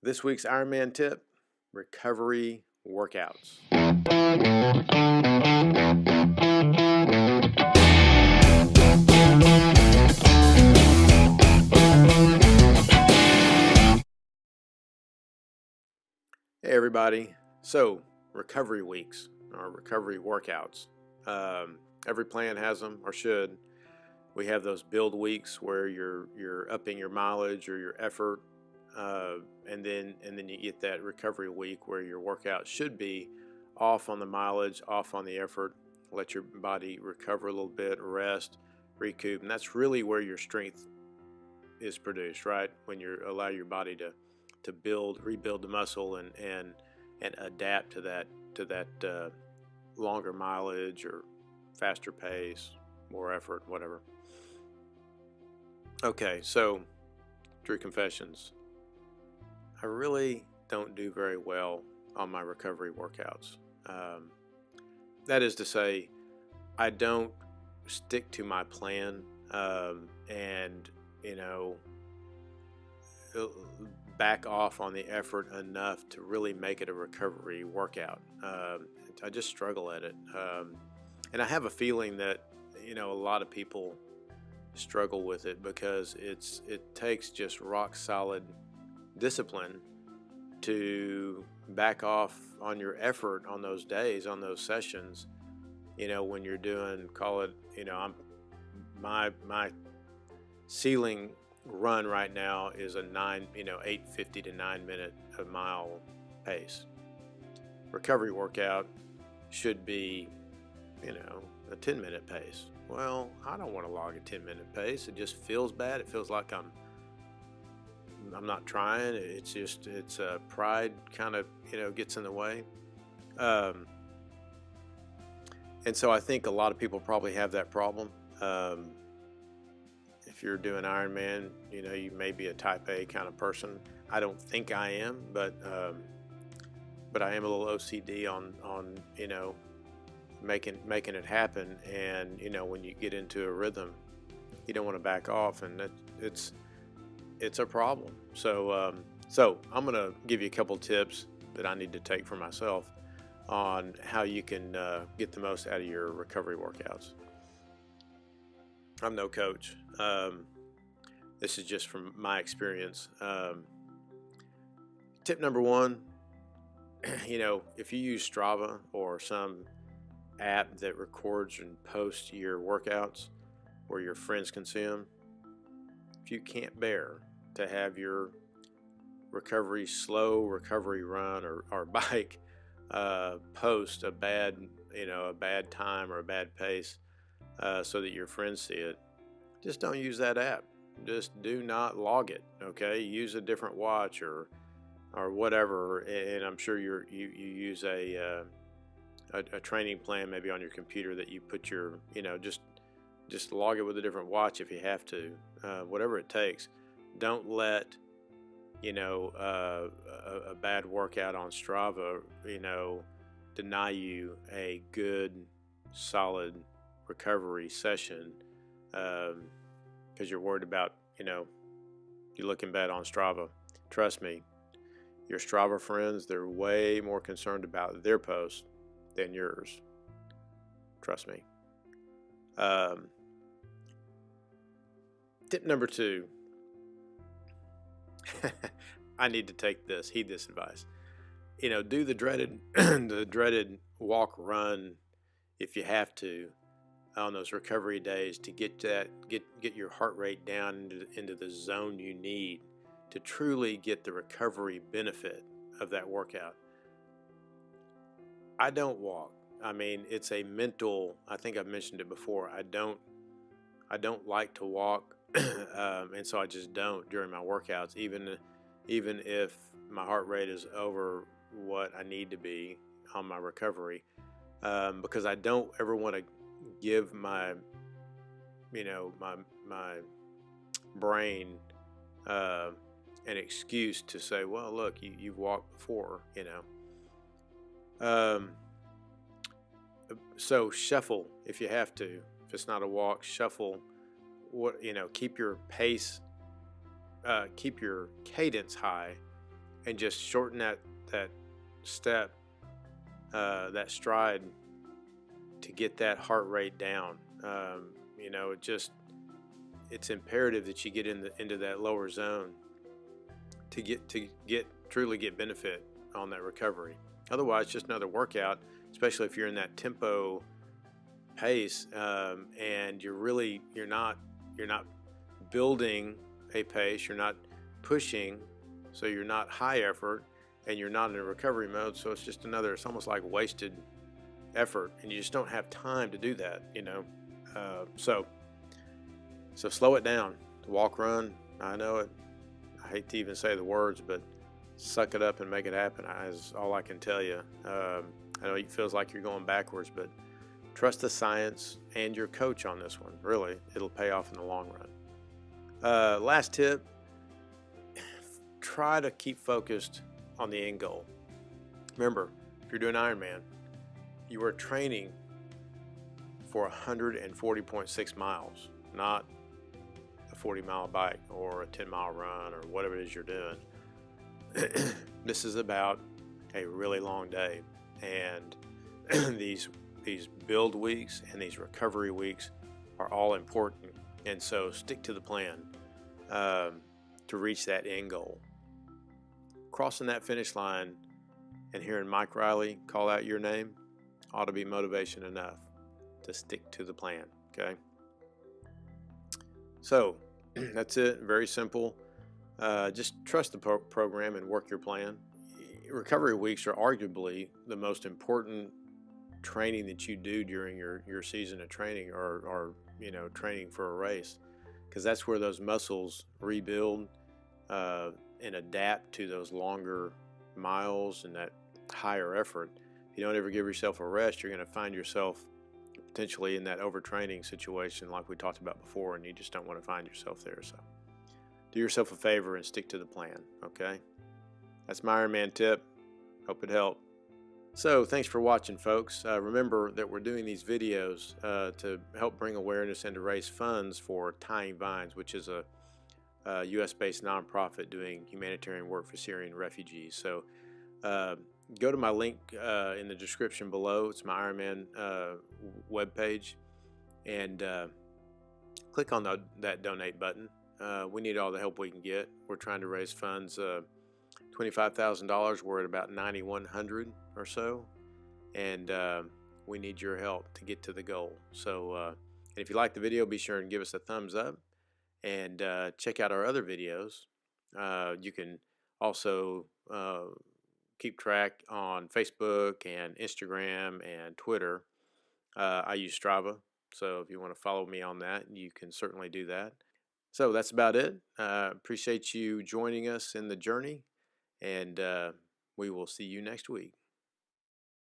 This week's Ironman tip, recovery workouts. Hey everybody, so recovery weeks or recovery workouts. Every plan has them, or should. We have those build weeks where you're upping your mileage or your effort, and then you get that recovery week where your workout should be off on the mileage, off on the effort. Let your body recover a little bit, rest, recoup, and that's really where your strength is produced, right? When you allow your body to rebuild the muscle and adapt to that longer mileage or faster pace, more effort, whatever. Okay, so true confessions. I really don't do very well on my recovery workouts. That is to say, I don't stick to my plan, and back off on the effort enough to really make it a recovery workout. I just struggle at it, and I have a feeling that a lot of people struggle with it because it takes just rock solid discipline to back off on your effort on those days, on those sessions. When you're doing, call it, my ceiling run right now is a 8:50 to 9 minute a mile pace. Recovery workout should be, a 10-minute pace. Well, I don't want to log a 10-minute pace. It just feels bad. It feels like I'm not trying. It's pride kind of gets in the way, and so I think a lot of people probably have that problem. If you're doing Ironman, you may be a type A kind of person. I don't think I am, but I am a little OCD on making it happen. And when you get into a rhythm, you don't want to back off, and it's a problem. So I'm gonna give you a couple tips that I need to take for myself on how you can get the most out of your recovery workouts. I'm no coach. This is just from my experience. Tip number one, if you use Strava or some app that records and posts your workouts where your friends can see them, if you can't bear to have your slow recovery run or bike post a bad time or a bad pace, so that your friends see it, just don't use that app. Just do not log it. Okay, use a different watch or whatever. And I'm sure you use a training plan maybe on your computer that you put your just log it with a different watch if you have to. Whatever it takes. Don't let a bad workout on Strava deny you a good solid recovery session, because you're worried about you looking bad on Strava. Trust me, your Strava friends, they're way more concerned about their posts than yours. Trust me. Tip number two. I need to heed this advice. Do the dreaded walk run if you have to on those recovery days to get your heart rate down into the zone you need to truly get the recovery benefit of that workout. I don't walk. I mean, it's a mental, I think I've mentioned it before. I don't like to walk, and so I just don't during my workouts, even if my heart rate is over what I need to be on my recovery, because I don't ever want to give my brain an excuse to say, well, look, you've walked before, so shuffle if you have to. If it's not a walk, shuffle. Keep your pace, keep your cadence high, and just shorten that step, that stride, to get that heart rate down. You know, it's imperative that you get into that lower zone to truly get benefit on that recovery. Otherwise, just another workout, especially if you're in that tempo pace, and you're not building a pace, you're not pushing, so you're not high effort, and you're not in a recovery mode. So it's almost like wasted effort, and you just don't have time to do that, you know. So slow it down. Walk, run. I know it. I hate to even say the words, but suck it up and make it happen. Is all I can tell you. I know it feels like you're going backwards, but trust the science and your coach on this one. Really, it'll pay off in the long run. Last tip: try to keep focused on the end goal. Remember, if you're doing Ironman, you are training for 140.6 miles, not a 40-mile bike or a 10-mile run or whatever it is you're doing. This is about a really long day, and these build weeks and these recovery weeks are all important. And so stick to the plan to reach that end goal. Crossing that finish line and hearing Mike Riley call out your name ought to be motivation enough to stick to the plan. Okay, so that's it. Very simple. Just trust the program and work your plan. Recovery weeks are arguably the most important training that you do during your season of training, or you know, training for a race, because that's where those muscles rebuild and adapt to those longer miles and that higher effort. If you don't ever give yourself a rest, you're going to find yourself potentially in that overtraining situation like we talked about before, and you just don't want to find yourself there. So do yourself a favor and stick to the plan. Okay, that's my Ironman tip. Hope it helped. So thanks for watching, folks. Remember that we're doing these videos to help bring awareness and to raise funds for Tying Vines, which is a U.S.-based nonprofit doing humanitarian work for Syrian refugees. So go to my link in the description below. It's my Ironman webpage, and click on that donate button. We need all the help we can get. We're trying to raise funds. $25,000. We're at about 9,100 or so, and we need your help to get to the goal. So and if you like the video, be sure and give us a thumbs up, and check out our other videos. You can also keep track on Facebook and Instagram and Twitter. I use Strava, so if you want to follow me on that, you can certainly do that. So that's about it. Appreciate you joining us in the journey, and we will see you next week.